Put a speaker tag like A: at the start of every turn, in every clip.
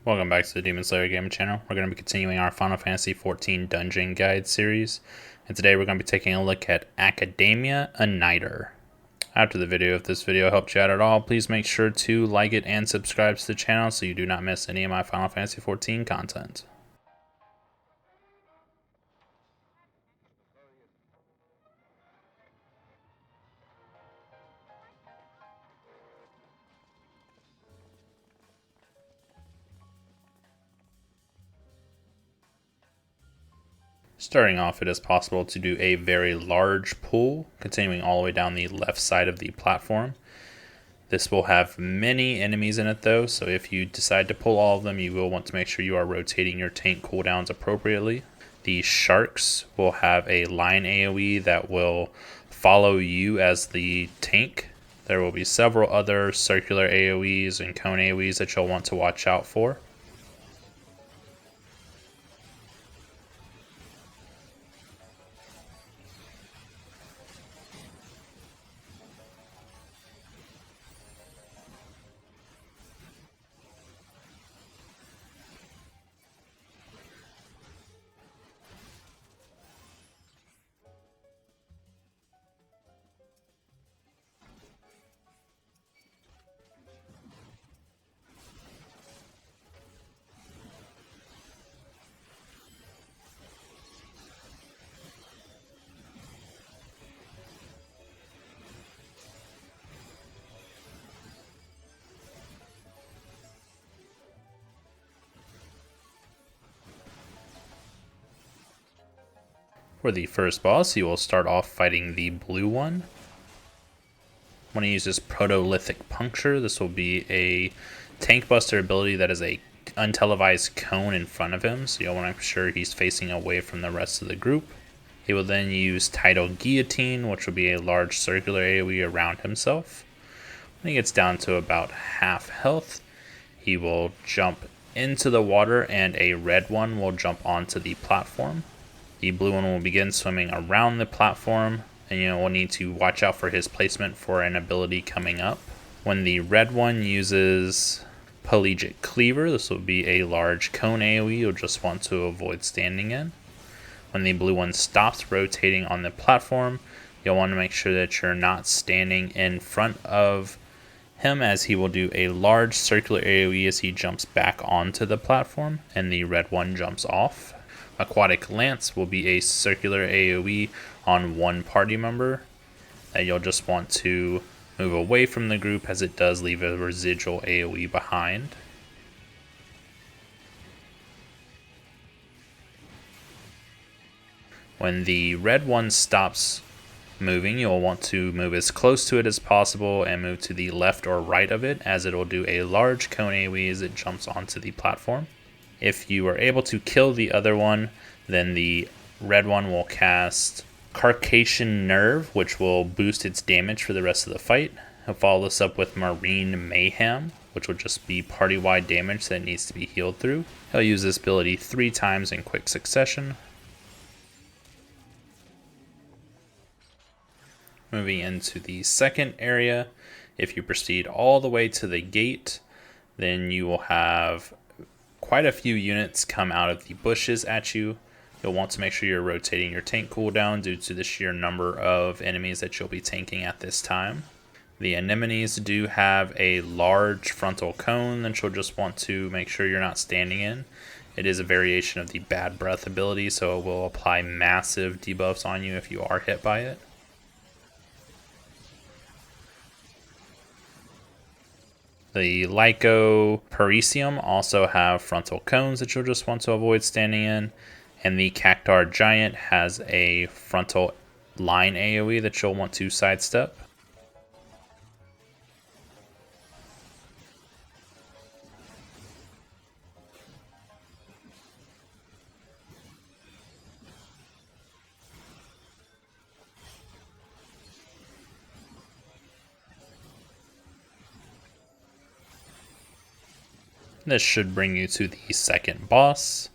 A: Welcome back to the Demon Slayer Gaming channel. We're going to be continuing our Final Fantasy XIV Dungeon Guide series, and today we're going to be taking a look at Akadaemia Anyder. After the video, if this video helped you out at all, please make sure to like it and subscribe to the channel so you do not miss any of my Final Fantasy XIV content. Starting off, it is possible to do a very large pull, continuing all the way down the left side of the platform. This will have many enemies in it though, so if you decide to pull all of them, you will want to make sure you are rotating your tank cooldowns appropriately. The sharks will have a line AoE that will follow you as the tank. There will be several other circular AoEs and cone AoEs that you'll want to watch out for. For the first boss, you will start off fighting the blue one. When he uses Protolithic Puncture, this will be a tank buster ability that is a untelevised cone in front of him, so you'll want to make sure he's facing away from the rest of the group. He will then use Tidal Guillotine, which will be a large circular AoE around himself. When he gets down to about half health, he will jump into the water and a red one will jump onto the platform. The blue one will begin swimming around the platform, and you will need to watch out for his placement for an ability coming up. When the red one uses Pelagic Cleaver, this will be a large cone AoE you'll just want to avoid standing in. When the blue one stops rotating on the platform, you'll want to make sure that you're not standing in front of him, as he will do a large circular AoE as he jumps back onto the platform and the red one jumps off. Aquatic Lance will be a circular AoE on one party member that you'll just want to move away from the group, as it does leave a residual AoE behind. When the red one stops moving, you'll want to move as close to it as possible and move to the left or right of it, as it will do a large cone AoE as it jumps onto the platform. If you are able to kill the other one, then the red one will cast Carcassian Nerve, which will boost its damage for the rest of the fight. He'll follow this up with Marine Mayhem, which will just be party-wide damage that needs to be healed through. He'll use this ability 3 times in quick succession. Moving into the second area, if you proceed all the way to the gate, then you will have quite a few units come out of the bushes at you. You'll want to make sure you're rotating your tank cooldown due to the sheer number of enemies that you'll be tanking at this time. The anemones do have a large frontal cone that you'll just want to make sure you're not standing in. It is a variation of the Bad Breath ability, so it will apply massive debuffs on you if you are hit by it. The Lyco Parisium also have frontal cones that you'll just want to avoid standing in, and the Cactar Giant has a frontal line AoE that you'll want to sidestep. This should bring you to the second boss.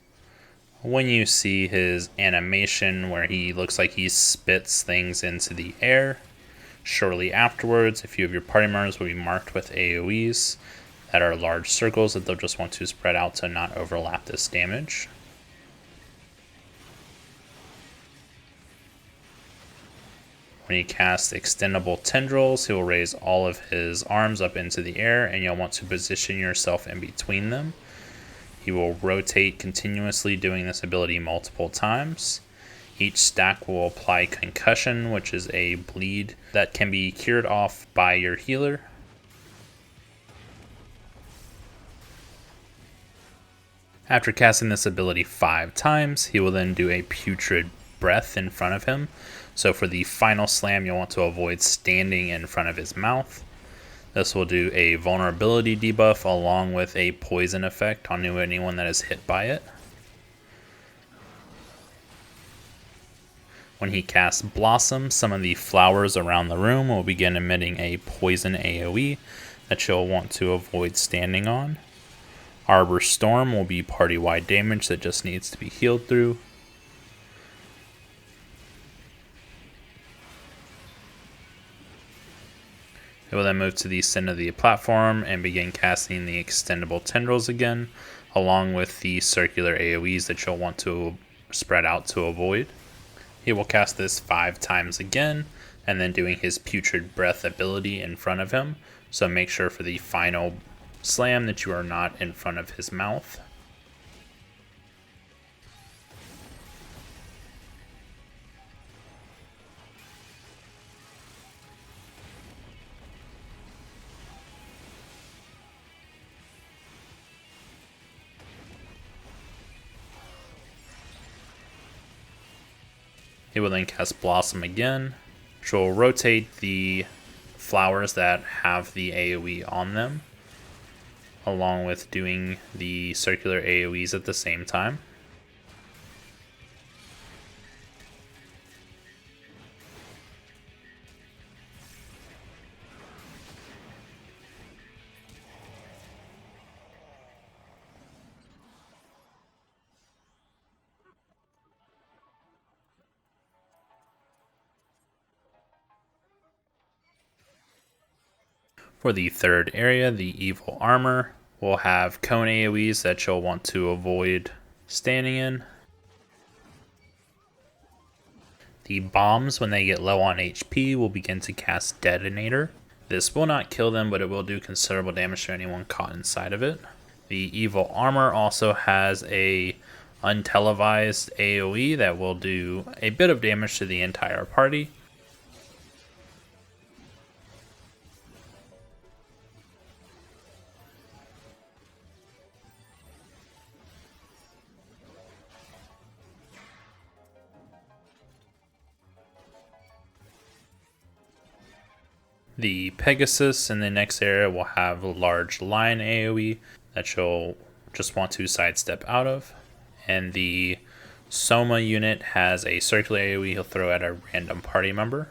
A: When you see his animation where he looks like he spits things into the air, shortly afterwards a few of your party members will be marked with AoEs that are large circles that they'll just want to spread out to not overlap this damage. When he casts Extendable Tendrils, he will raise all of his arms up into the air, and you'll want to position yourself in between them. He will rotate continuously, doing this ability multiple times. Each stack will apply Concussion, which is a bleed that can be cured off by your healer. After casting this ability 5 times, he will then do a Putrid Breath in front of him. So for the final slam, you'll want to avoid standing in front of his mouth. This will do a vulnerability debuff along with a poison effect on anyone that is hit by it. When he casts Blossom, some of the flowers around the room will begin emitting a poison AoE that you'll want to avoid standing on. Arbor Storm will be party-wide damage that just needs to be healed through. It will then move to the center of the platform and begin casting the Extendable Tendrils again, along with the circular AoEs that you'll want to spread out to avoid. He will cast this 5 times again, and then doing his Putrid Breath ability in front of him, so make sure for the final slam that you are not in front of his mouth. He will then cast Blossom again, which will rotate the flowers that have the AoE on them, along with doing the circular AoEs at the same time. For the third area, the Evil Armor will have cone AoEs that you'll want to avoid standing in. The bombs, when they get low on HP, will begin to cast Detonator. This will not kill them, but it will do considerable damage to anyone caught inside of it. The Evil Armor also has a untelevised AoE that will do a bit of damage to the entire party. The Pegasus in the next area will have a large line AoE that you'll just want to sidestep out of. And the Soma unit has a circular AoE he'll throw at a random party member.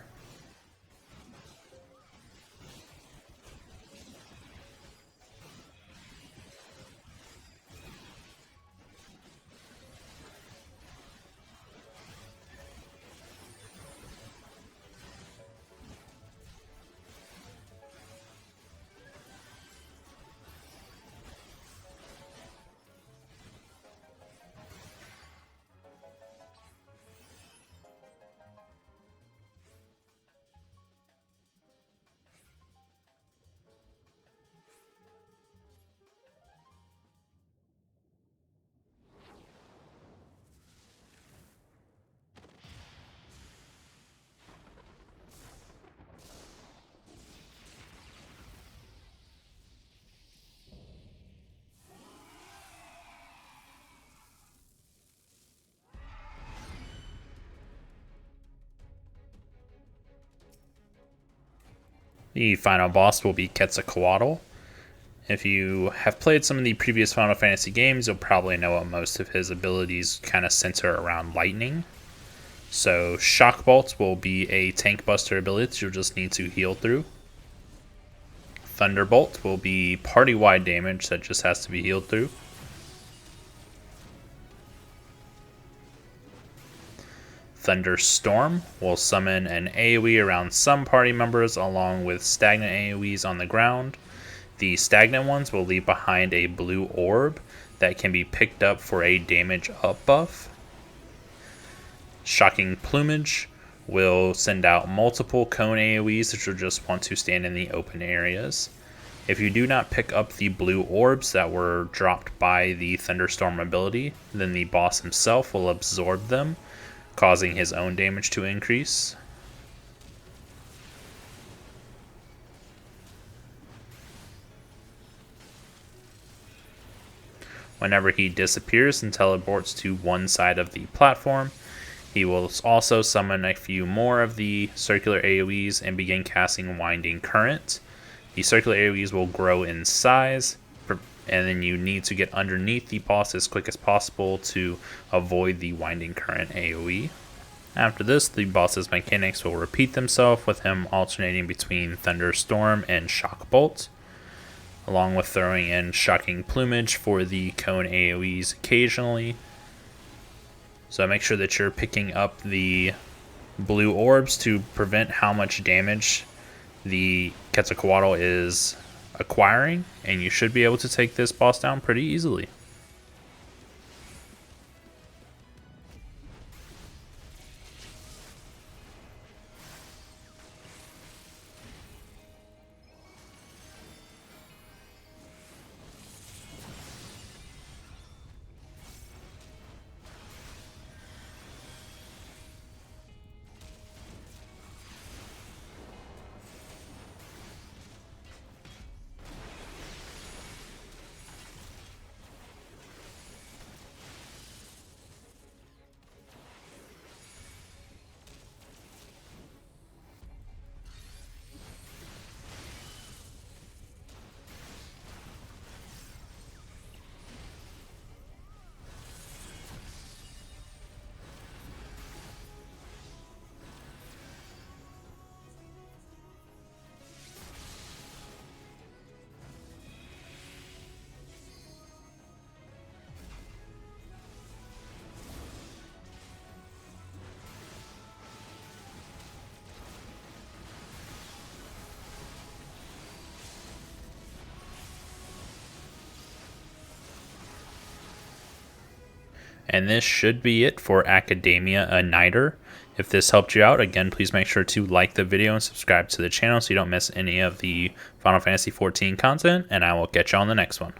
A: The final boss will be Quetzalcoatl. If you have played some of the previous Final Fantasy games, you'll probably know what most of his abilities kind of center around lightning. So Shock Bolt will be a tank buster ability that you'll just need to heal through. Thunderbolt will be party-wide damage that just has to be healed through. Thunderstorm will summon an AoE around some party members along with stagnant AoEs on the ground. The stagnant ones will leave behind a blue orb that can be picked up for a damage up buff. Shocking Plumage will send out multiple cone AoEs which will just want to stand in the open areas. If you do not pick up the blue orbs that were dropped by the Thunderstorm ability, then the boss himself will absorb them, causing his own damage to increase. Whenever he disappears and teleports to one side of the platform, he will also summon a few more of the circular AoEs and begin casting Winding Current. The circular AoEs will grow in size, and then you need to get underneath the boss as quick as possible to avoid the Winding Current AoE. After this, the boss's mechanics will repeat themselves, with him alternating between Thunderstorm and Shock Bolt, along with throwing in Shocking Plumage for the cone AoEs occasionally. So make sure that you're picking up the blue orbs to prevent how much damage the Quetzalcoatl is acquiring, and you should be able to take this boss down pretty easily. And this should be it for Akadaemia Anyder. If this helped you out, again, please make sure to like the video and subscribe to the channel so you don't miss any of the Final Fantasy XIV content, and I will catch you on the next one.